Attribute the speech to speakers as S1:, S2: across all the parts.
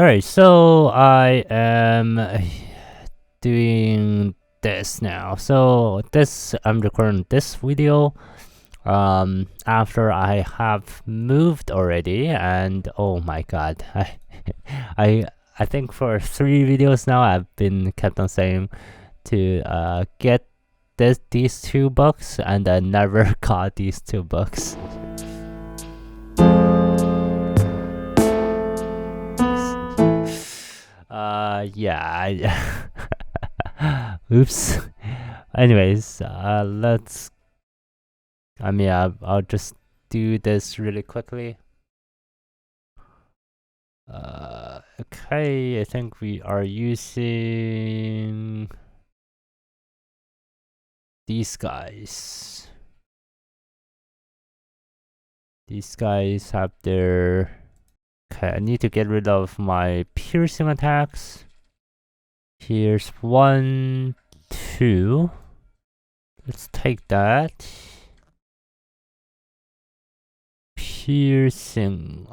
S1: Alright, so I am doing this now. So I'm recording this video after I have moved already, and oh my god, I I think for 3 videos now I've been kept on saying to get these 2 books, and I never got these 2 books. Yeah. Oops. Anyways, I'll just do this really quickly. Okay, I think we are using these guys. These guys have their... Okay, I need to get rid of my piercing attacks. Here's 1, 2. Let's take that. Piercing.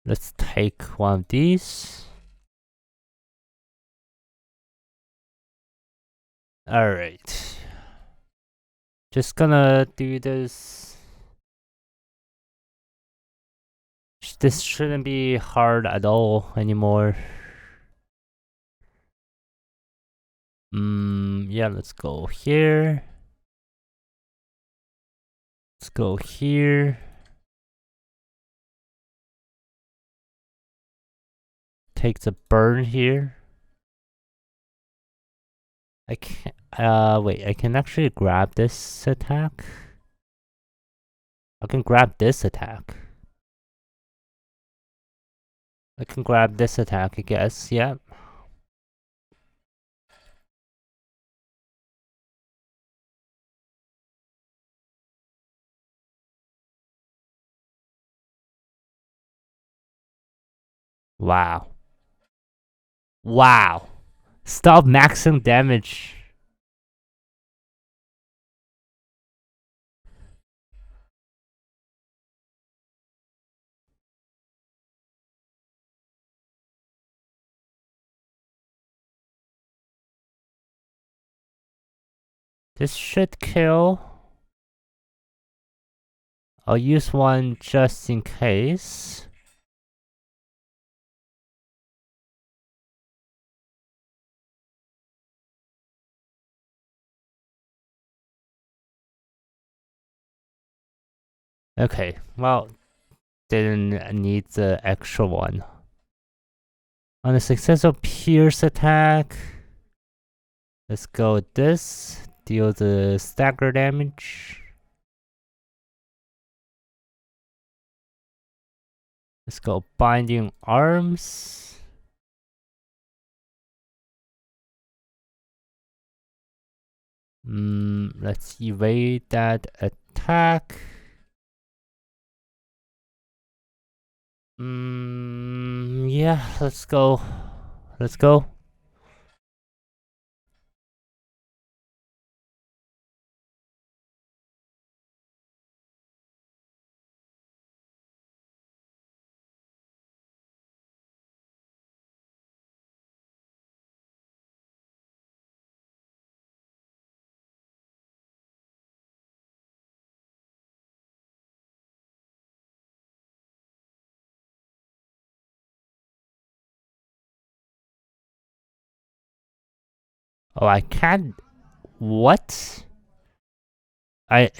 S1: Let's take one of these. Alright. Just gonna do this. This shouldn't be hard at all anymore. Yeah, let's go here. Let's go here. Take the burn here. I can't, wait, I can actually grab this attack. I can grab this attack. I can grab this attack, I guess, yeah. Wow. Wow. Stop maxing damage. This should kill. I'll use one just in case. Okay, well, didn't need the extra one. On a successful pierce attack, let's go with this. Deal the stagger damage. Let's go binding arms. Let's evade that attack. Yeah, let's go. Let's go. Oh, I can't. What? We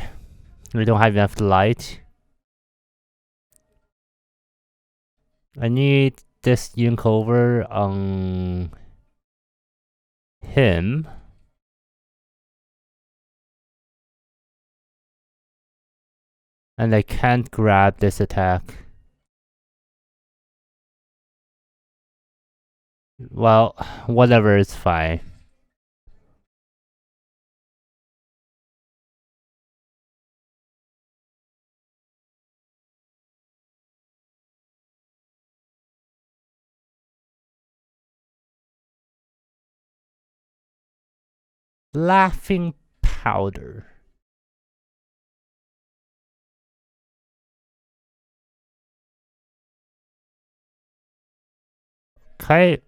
S1: don't have enough light. I need this ink over on him. And I can't grab this attack. Well, whatever is fine. Laughing powder. Okay.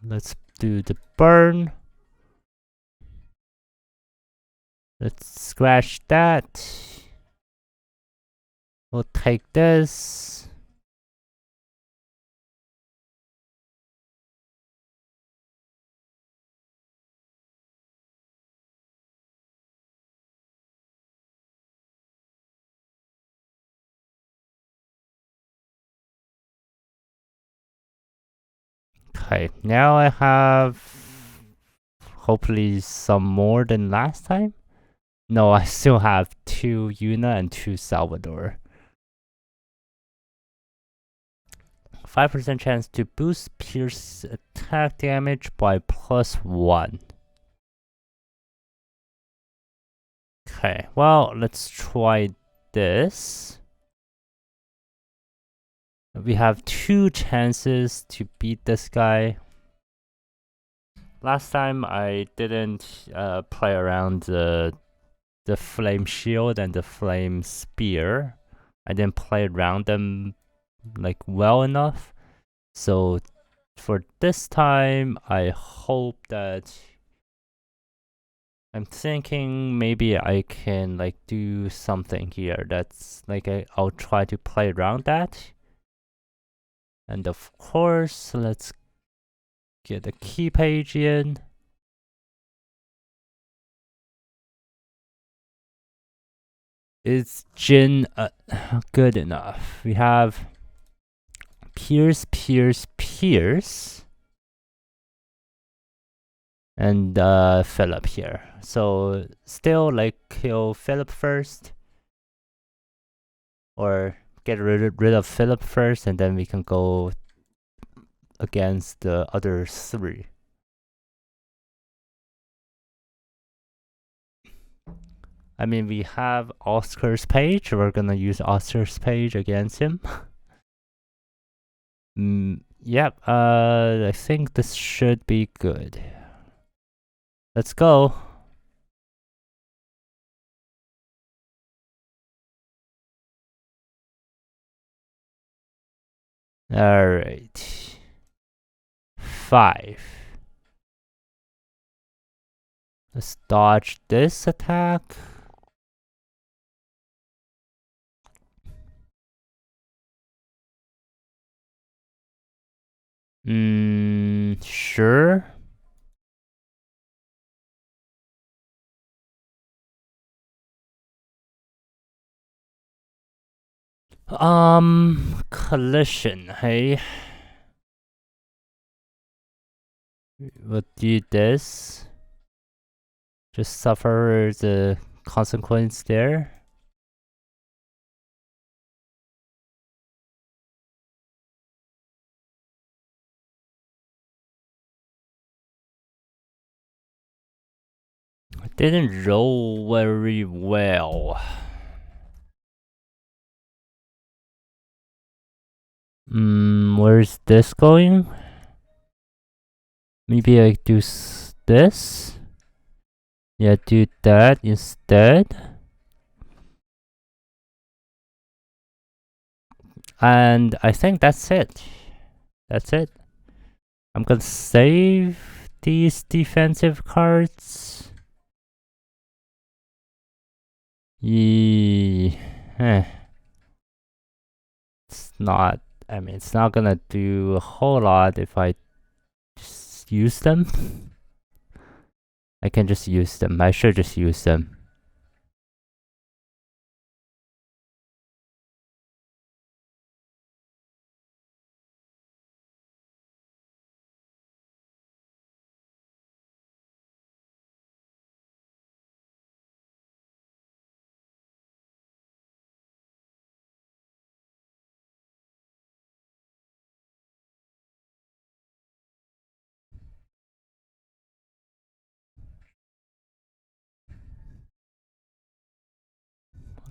S1: Let's do the burn. Let's scratch that. We'll take this. Okay, now I have hopefully some more than last time. No, I still have 2 Yuna and 2 Salvador. 5% chance to boost Pierce attack damage by +1. Okay, well, let's try this. We have 2 chances to beat this guy. Last time I didn't play around the flame shield and the flame spear. I didn't play around them like well enough. So for this time, I hope that I'm thinking maybe I can like do something here that's like I'll try to play around that. And of course, let's get the key page in. Is Jin good enough? We have Pierce, and Philip here. So still like kill Philip first, or get rid of Philip first, and then we can go against the other 3. I mean, we have Oscar's page. We're gonna use Oscar's page against him. Yep. I think this should be good. Let's go. All right. 5. Let's dodge this attack. Sure. Collision, hey. We'll do this. Just suffer the consequence there. It didn't roll very well. Where's this going? Maybe I do this? Yeah, do that instead. And I think that's it. That's it. I'm gonna save these defensive cards. It's not, I mean, it's not gonna do a whole lot if I just use them. I can just use them. I should just use them.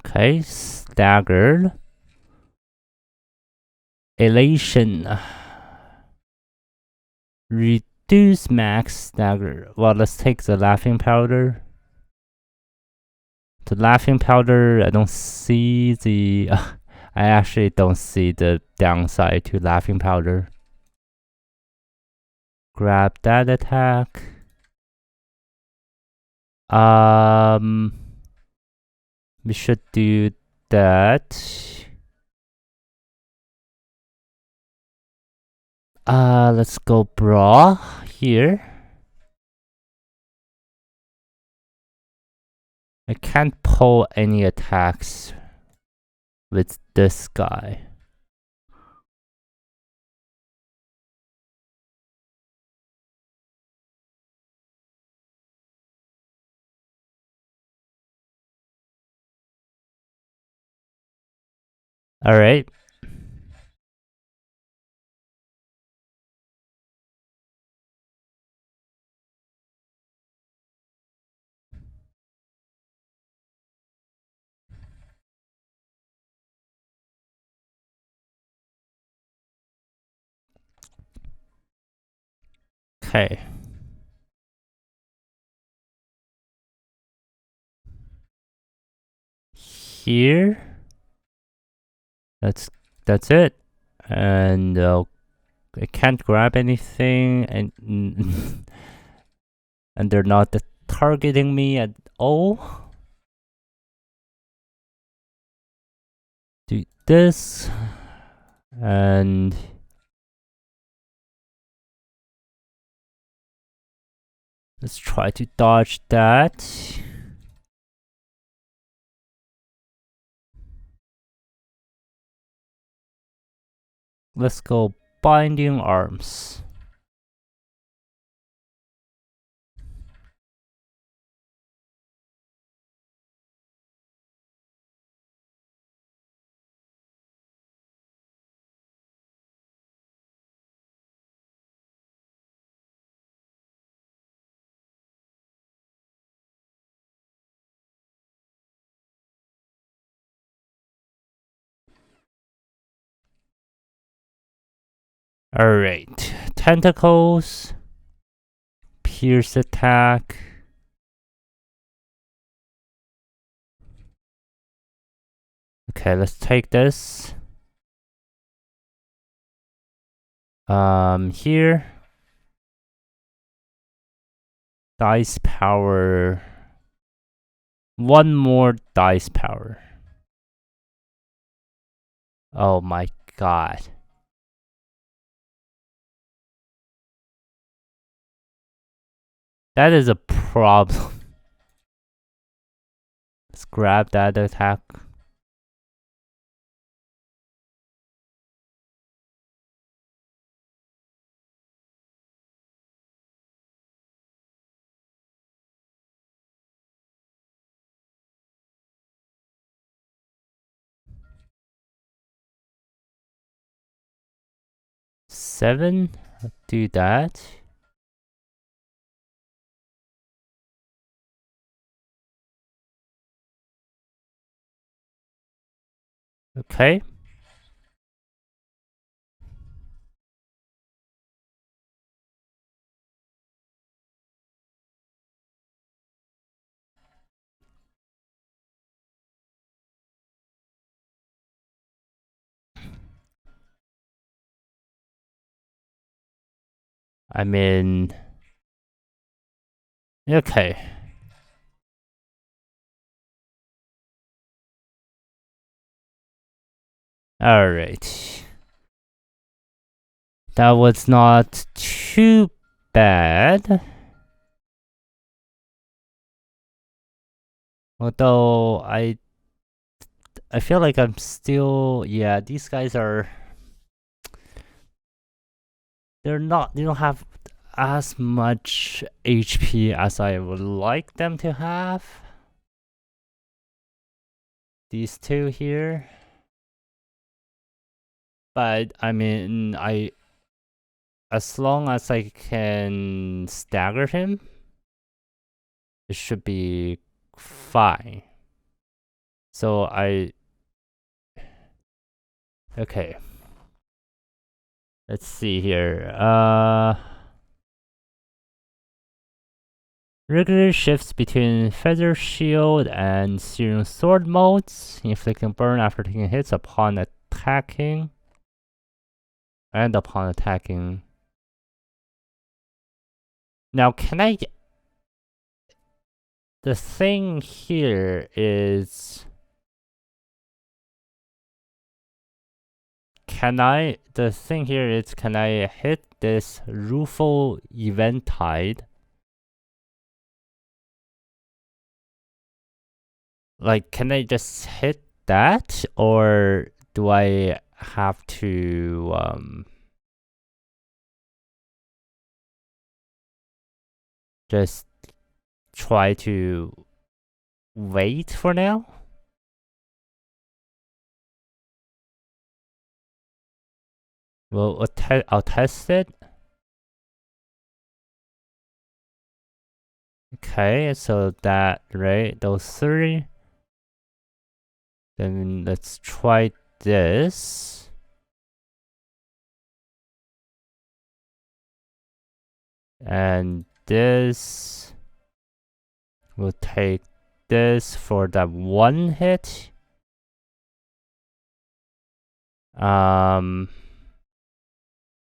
S1: Okay, staggered. Elation. Reduce max stagger. Well, let's take the laughing powder. The laughing powder, I don't see the... I actually don't see the downside to laughing powder. Grab that attack. We should do that. Let's go brawl here. I can't pull any attacks with this guy. All right. Okay. Here. That's it. And I can't grab anything, and and they're not targeting me at all. Do this, and let's try to dodge that. Let's go binding arms. Alright, tentacles, pierce attack. Okay, let's take this. Here. Dice power. One more dice power. Oh my god. That is a problem. Let's grab that attack. Seven. Do that. Okay. I mean, okay. Alright. That was not too bad. Although I feel like I'm still, yeah, these guys are, they don't have as much HP as I would like them to have. These two here. But I mean, as long as I can stagger him, it should be fine. So okay. Let's see here. Regular shifts between Feather Shield and Searing Sword modes, inflicting burn after taking hits upon attacking. And upon attacking. Now, can I get... The thing here is... The thing here is, can I hit this Rufo event tide? Like, can I just hit that? Or do I have to, just try to wait for now? Well, I'll test it. Okay, so that, right? Those three. Then let's try this. And this. We'll take this for that one hit.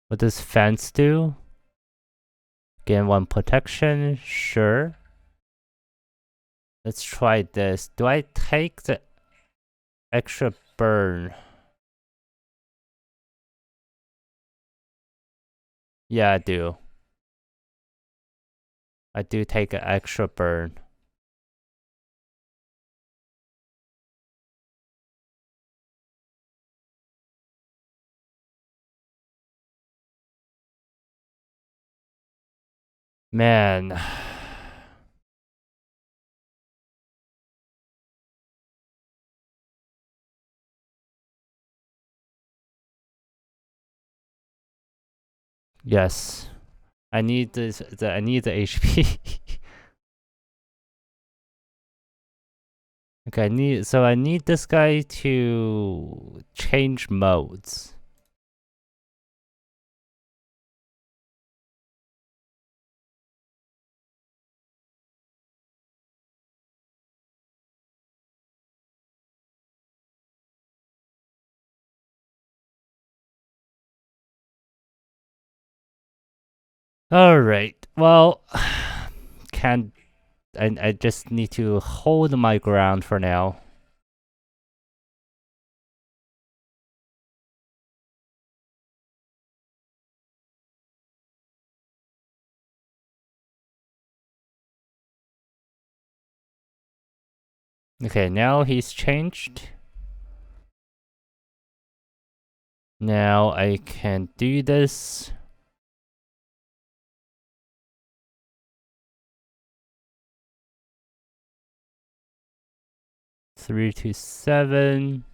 S1: What does fence do? Gain 1 protection, sure. Let's try this. Do I take the extra burn? Yeah, I do. I do take an extra burn. Man. Yes. I need this. I need the HP. Okay, I need this guy to change modes. All right. Well, can't. I just need to hold my ground for now. Okay, now he's changed. Now I can do this. Three to 7.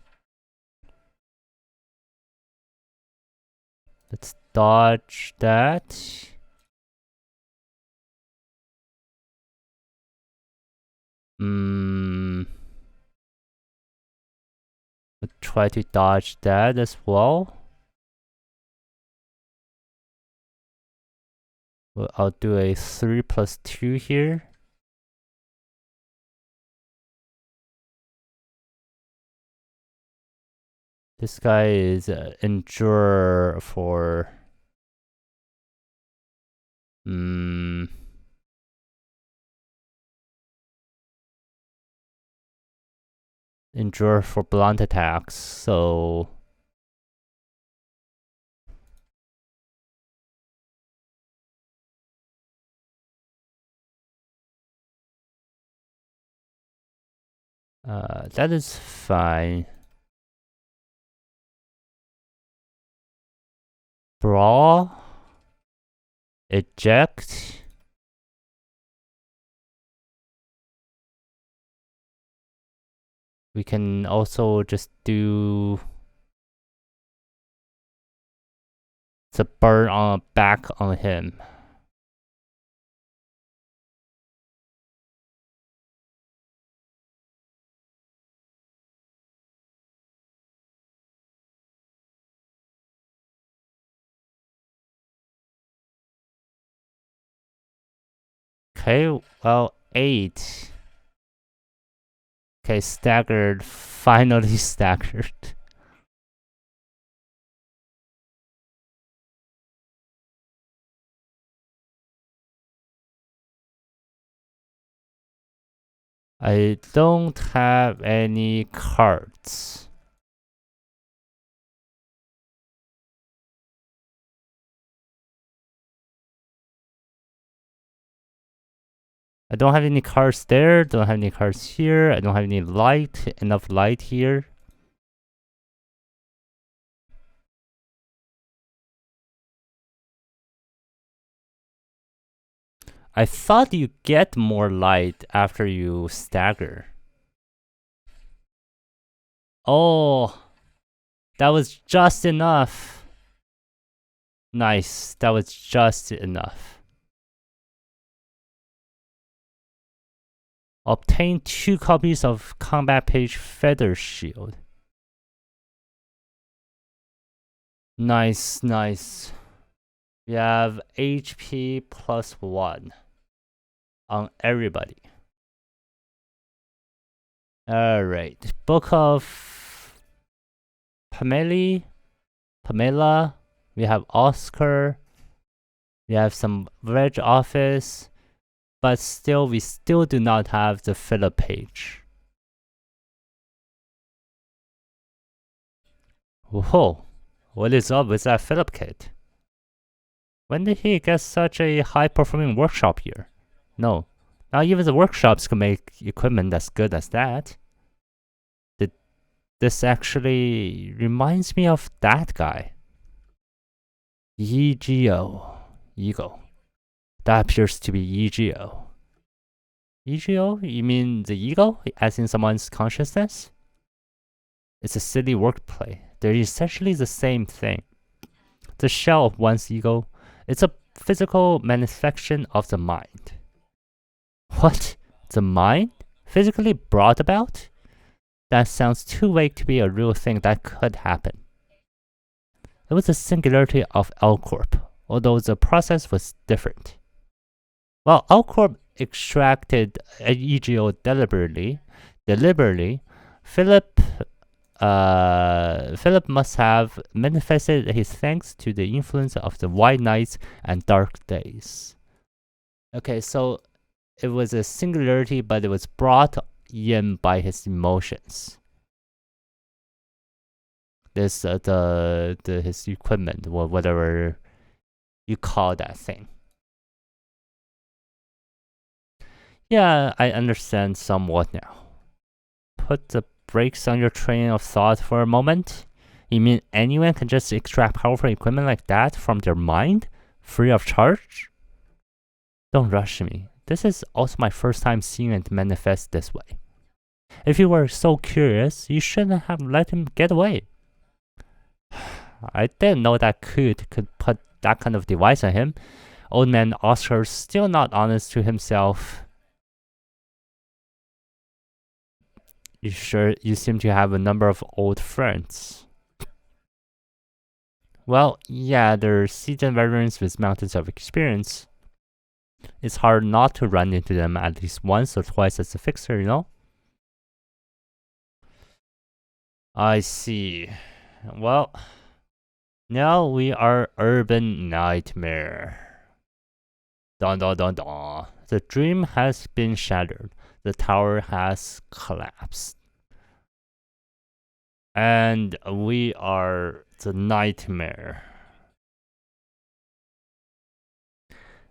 S1: Let's dodge that. We'll try to dodge that as well. Well, I'll do a 3+2 here. This guy is endure for endure for blunt attacks, so that is fine. Brawl, eject. We can also just do the burn on back on him. Okay, well, 8. Okay, staggered. Finally staggered. I don't have any cards. I don't have any cards there. Don't have any cards here. I don't have any light. Enough light here. I thought you get more light after you stagger. Oh, that was just enough. Nice. That was just enough. Obtain 2 copies of Combat Page Feather Shield. Nice, nice. We have HP plus 1 on everybody. Alright. Book of Pamela. We have Oscar. We have some Reg Office. But still, we still do not have the Philip page. Whoa, what is up with that Philip kid? When did he get such a high-performing workshop here? No, not even the workshops can make equipment as good as that. This actually reminds me of that guy. E.G.O. E.G.O. That appears to be E.G.O. E.G.O? You mean the ego, as in someone's consciousness? It's a silly wordplay. They're essentially the same thing. The shell of one's ego is a physical manifestation of the mind. What? The mind? Physically brought about? That sounds too vague to be a real thing that could happen. It was the singularity of L-Corp, although the process was different. While L-Corp extracted E.G.O. deliberately, Philip must have manifested his thanks to the influence of the white nights and dark days. Okay, so it was a singularity, but it was brought in by his emotions. This his equipment, or whatever you call that thing. Yeah, I understand somewhat now. Put the brakes on your train of thought for a moment. You mean anyone can just extract powerful equipment like that from their mind, free of charge? Don't rush me. This is also my first time seeing it manifest this way. If you were so curious, you shouldn't have let him get away. I didn't know that could put that kind of device on him. Old man Oscar's still not honest to himself. You sure you seem to have a number of old friends? Well, yeah, they're seasoned veterans with mountains of experience. It's hard not to run into them at least once or twice as a fixer, you know? I see. Well, now we are Urban Nightmare. Dun dun dun dun. The dream has been shattered. The tower has collapsed. And we are the Nightmare.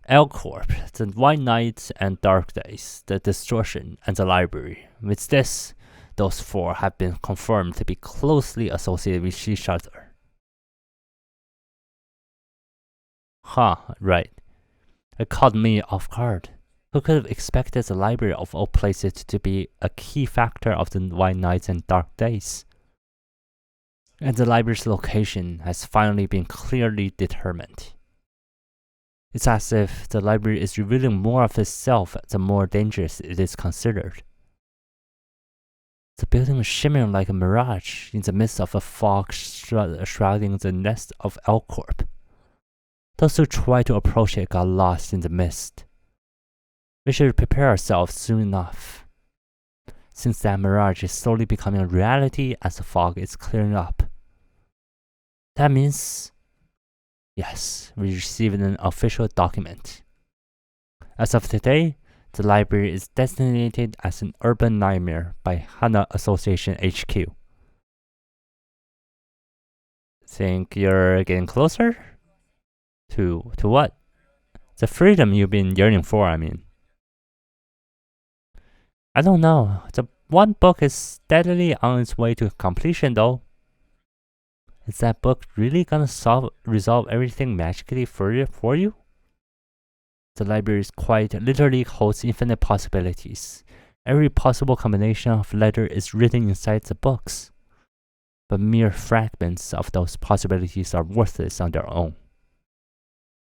S1: L-Corp, the White Nights and Dark Days, the Distortion, and the Library. With this, those 4 have been confirmed to be closely associated with each other. Huh, right. It caught me off guard. Who could have expected the Library of all places to be a key factor of the White Nights and Dark Days? And the library's location has finally been clearly determined. It's as if the library is revealing more of itself the more dangerous it is considered. The building was shimmering like a mirage in the midst of a fog shrouding the nest of L-Corp. Those who tried to approach it got lost in the mist. We should prepare ourselves soon enough, since that mirage is slowly becoming a reality as the fog is clearing up. That means, yes, we received an official document. As of today, The library is designated as an urban nightmare by Hana Association HQ. Think you're getting closer? To what? The freedom you've been yearning for, I mean. I don't know. The one book is steadily on its way to completion though. Is that book really gonna resolve everything magically for you? The library quite literally holds infinite possibilities. Every possible combination of letter is written inside the books. But mere fragments of those possibilities are worthless on their own.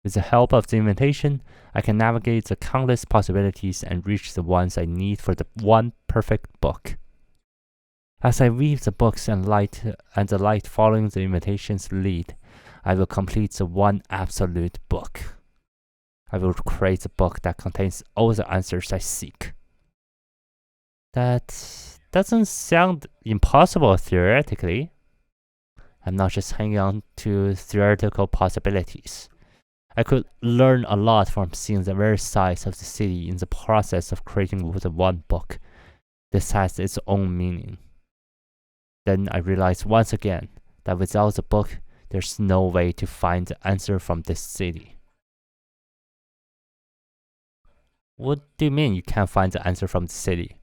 S1: With the help of the invitation, I can navigate the countless possibilities and reach the ones I need for the one perfect book. As I weave the books and the light following the invitation's lead, I will complete the one absolute book. I will create a book that contains all the answers I seek. That doesn't sound impossible theoretically. I'm not just hanging on to theoretical possibilities. I could learn a lot from seeing the very size of the city in the process of creating the one book. This has its own meaning. Then I realized once again that without the book, there's no way to find the answer from this city. What do you mean you can't find the answer from the city?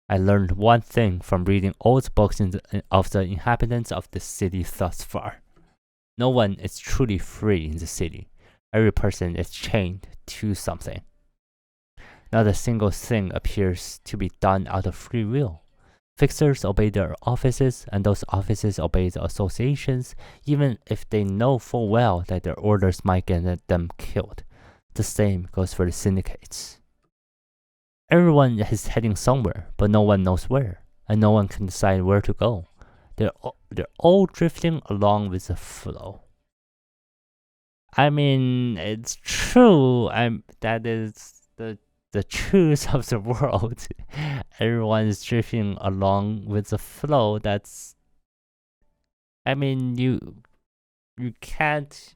S1: I learned one thing from reading all the books of the inhabitants of the city thus far. No one is truly free in the city. Every person is chained to something. Not a single thing appears to be done out of free will. Fixers obey their offices, and those offices obey the associations, even if they know full well that their orders might get them killed. The same goes for the syndicates. Everyone is heading somewhere, but no one knows where, and no one can decide where to go. They're all drifting along with the flow. I mean, it's true. That is the truth of the world. Everyone is drifting along with the flow. You can't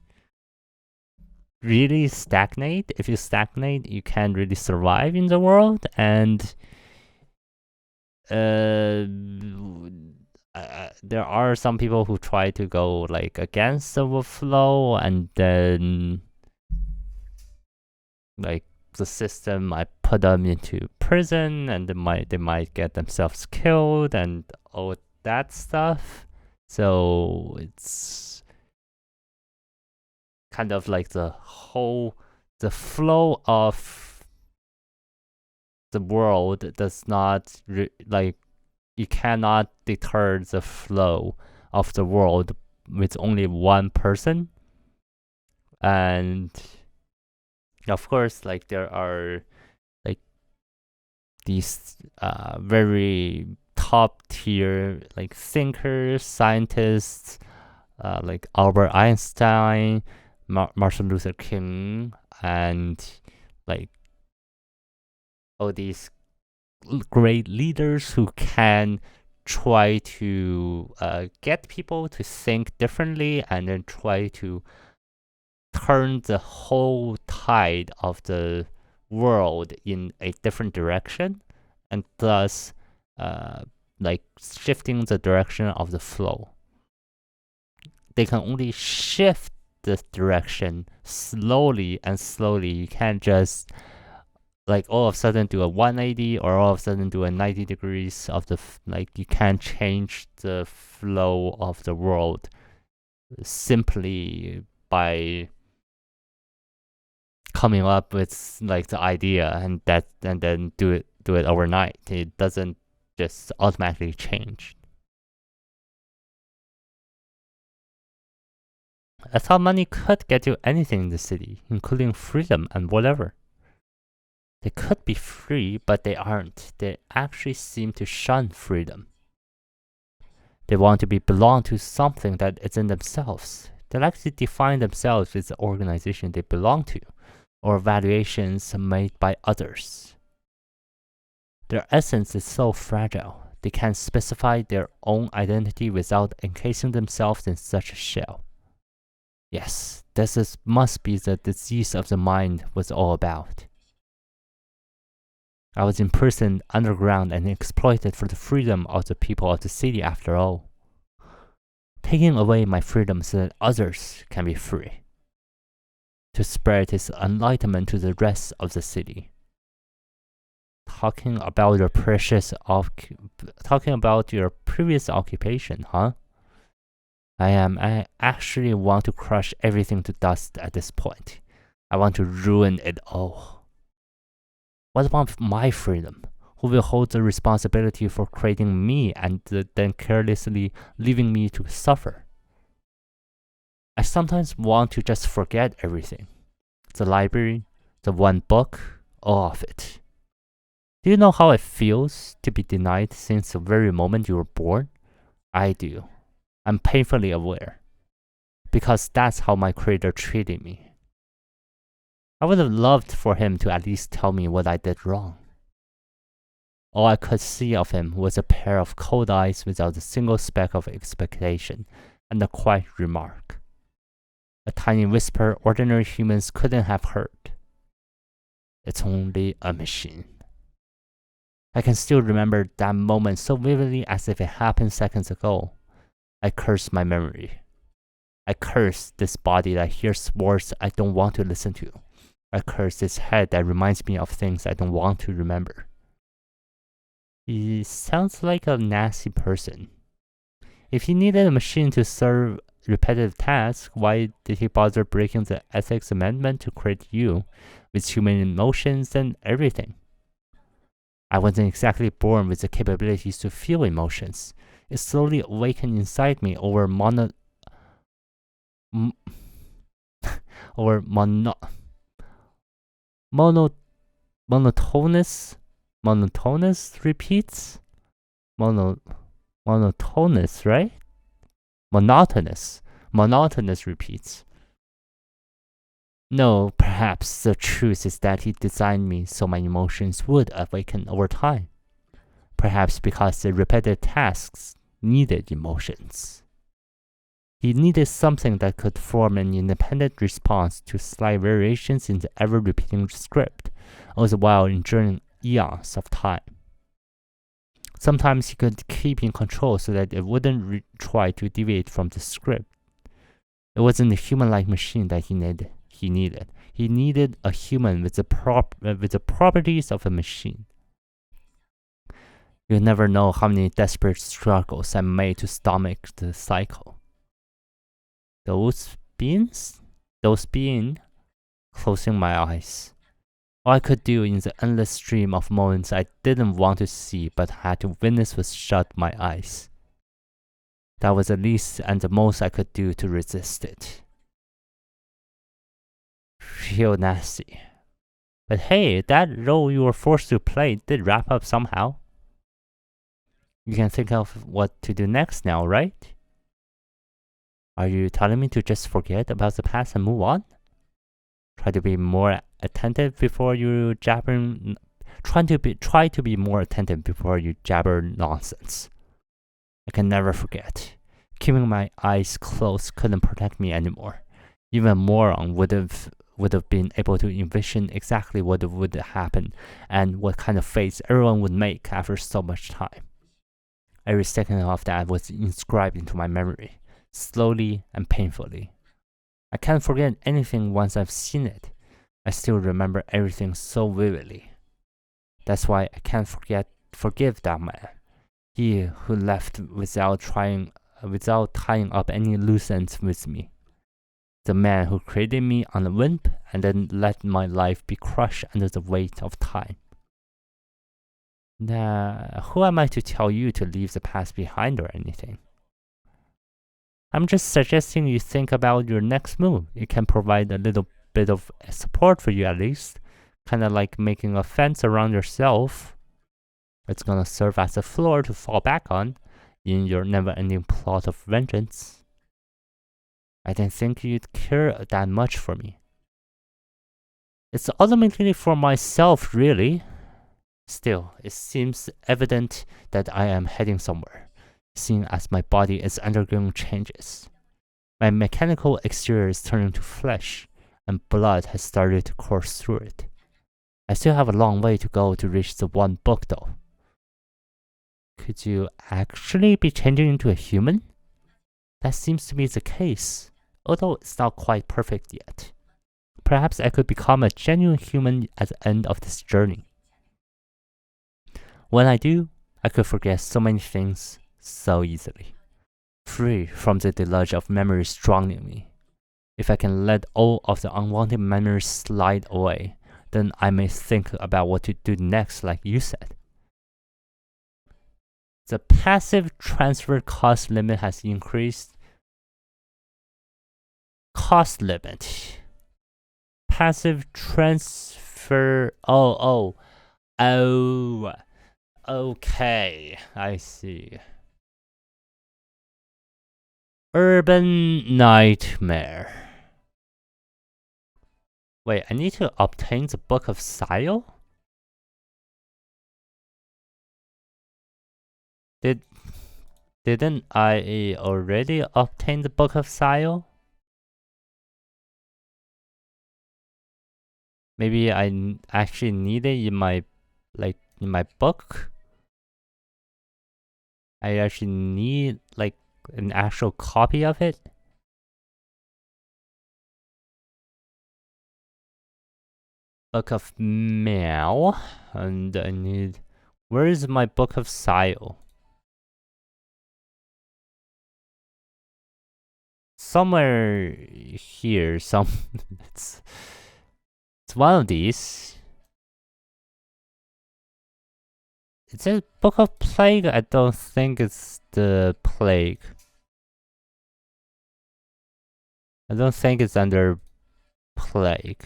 S1: really stagnate. If you stagnate, you can't really survive in the world. And there are some people who try to go like against the flow, and then like the system might put them into prison, and they might get themselves killed and all that stuff. So it's kind of like the flow of the world does not you cannot deter the flow of the world with only one person. And of course, like there are like these very top tier like thinkers, scientists, like Albert Einstein, Martin Luther King, and like all these great leaders who can try to get people to think differently, and then try to turn the whole tide of the world in a different direction, and thus like shifting the direction of the flow. They can only shift the direction slowly and slowly. You can't just like all of a sudden do a 180 or all of a sudden do a 90 degrees of the you can't change the flow of the world simply by coming up with like the idea and then do it overnight. It doesn't just automatically change. I thought money could get you anything in the city, including freedom and whatever. They could be free, but they aren't. They actually seem to shun freedom. They want to belong to something that isn't themselves. They like to define themselves with the organization they belong to, or valuations made by others. Their essence is so fragile, they can't specify their own identity without encasing themselves in such a shell. Yes, must be the disease of the mind was all about. I was imprisoned underground and exploited for the freedom of the people of the city after all. Taking away my freedom so that others can be free. To spread his enlightenment to the rest of the city. Talking about your previous occupation, huh? I actually want to crush everything to dust at this point. I want to ruin it all. What about my freedom? Who will hold the responsibility for creating me and then carelessly leaving me to suffer? I sometimes want to just forget everything. The library, the one book, all of it. Do you know how it feels to be denied since the very moment you were born? I do. I'm painfully aware. Because that's how my creator treated me. I would have loved for him to at least tell me what I did wrong. All I could see of him was a pair of cold eyes without a single speck of expectation, and a quiet remark. A tiny whisper ordinary humans couldn't have heard. It's only a machine. I can still remember that moment so vividly as if it happened seconds ago. I curse my memory. I curse this body that hears words I don't want to listen to. I curse this head that reminds me of things I don't want to remember. He sounds like a nasty person. If he needed a machine to serve repetitive tasks, why did he bother breaking the ethics amendment to create you with human emotions and everything? I wasn't exactly born with the capabilities to feel emotions. It slowly awakened inside me over monotonous repeats? Monotonous, right? Monotonous repeats. No, perhaps the truth is that he designed me so my emotions would awaken over time. Perhaps because the repetitive tasks needed emotions. He needed something that could form an independent response to slight variations in the ever-repeating script, all the while enduring eons of time. Sometimes he could keep in control so that it wouldn't try to deviate from the script. It wasn't a human-like machine that he needed. He needed a human with the properties of a machine. You'll never know how many desperate struggles I made to stomach the cycle. Those being, closing my eyes. All I could do in the endless stream of moments I didn't want to see but had to witness was shut my eyes. That was the least and the most I could do to resist it. Real nasty. But hey, that role you were forced to play did wrap up somehow. You can think of what to do next now, right? Are you telling me to just forget about the past and move on? Try to be more attentive before you jabber. Try to be more attentive before you jabber nonsense. I can never forget. Keeping my eyes closed couldn't protect me anymore. Even a moron would have been able to envision exactly what would happen and what kind of face everyone would make after so much time. Every second of that was inscribed into my memory, slowly and painfully. I can't forget anything once I've seen it. I still remember everything so vividly. That's why I can't forgive that man. He who left without tying up any loose ends with me. The man who created me on a whim and then let my life be crushed under the weight of time. Now, who am I to tell you to leave the past behind or anything? I'm just suggesting you think about your next move. It can provide a little bit of support for you at least. Kind of like making a fence around yourself. It's gonna serve as a floor to fall back on in your never-ending plot of vengeance. I didn't think you'd care that much for me. It's ultimately for myself, really. Still, it seems evident that I am heading somewhere, seeing as my body is undergoing changes. My mechanical exterior is turning to flesh, and blood has started to course through it. I still have a long way to go to reach the one book though. Could you actually be changing into a human? That seems to be the case, although it's not quite perfect yet. Perhaps I could become a genuine human at the end of this journey. When I do, I could forget so many things so easily, free from the deluge of memories drowning me. If I can let all of the unwanted memories slide away, then I may think about what to do next, like you said. The passive transfer cost limit has increased. Cost limit. Passive transfer. Oh. Okay, I see. Urban Nightmare. Wait, I need to obtain the Book of Sile? Didn't I already obtain the Book of Sile? Maybe I actually need it in my book. I actually need an actual copy of it. Book of Meow, and I need. Where is my Book of Sile? Somewhere here. It's one of these. It says Book of Plague. I don't think it's the Plague. I don't think it's under Plague.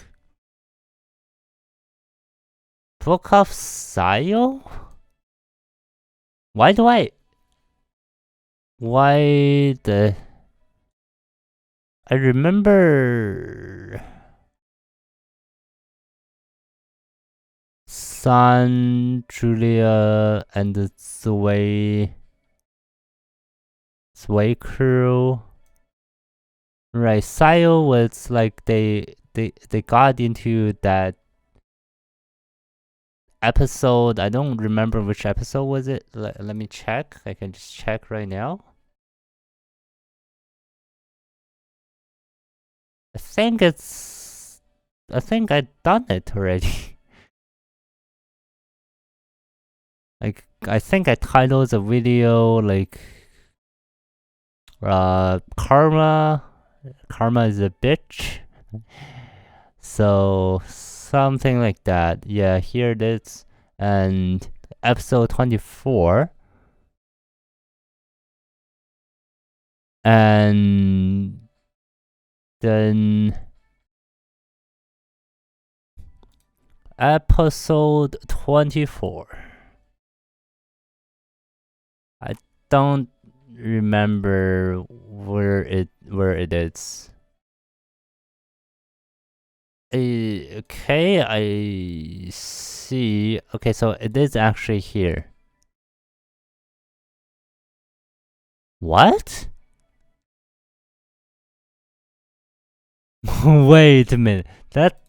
S1: Book of Sile? Why the... I remember... San, Julia, and the Sway crew. Right, Sile was like they got into that episode. I don't remember which episode was it. Let me check. I can just check right now. I think I've done it already. Like, I think I titled the video like Karma is a bitch. So something like that. Yeah, here it is. And episode 24. And then episode 24. I don't remember where it is. Okay, I see. Okay, so it is actually here. What? Wait a minute. That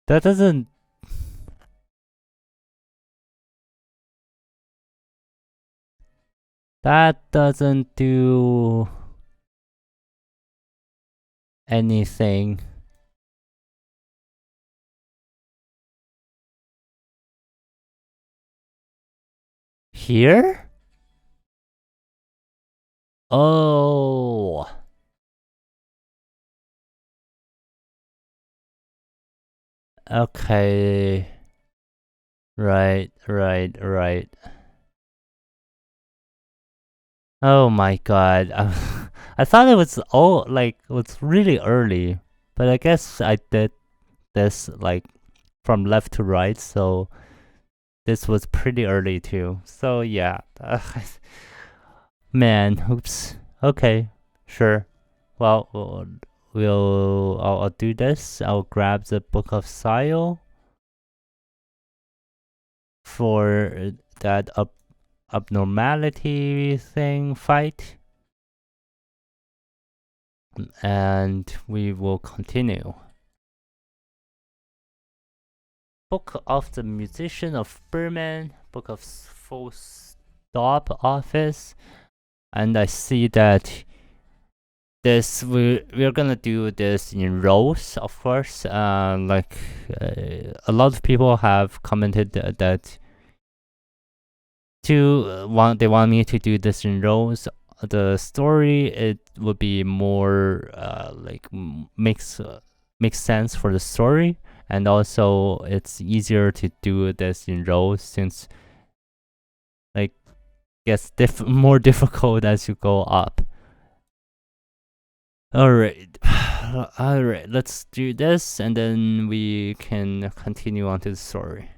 S1: doesn't... That doesn't do anything. Here? Oh. Okay. Right. Oh my god. I thought it was really early, but I guess I did this like from left to right, so this was pretty early too. So yeah. Man, oops. Okay, sure. Well, I'll do this. I'll grab the Book of Sile for that abnormality thing fight, and we will continue. Book of the Musician of Berman, Book of Full Stop Office, and I see that we're gonna do this in rows, of course. A lot of people have commented that they want me to do this in rows. The story, it would be more makes sense for the story, and also it's easier to do this in rows since like gets more difficult as you go up. All right. All right, let's do this and then we can continue on to the story.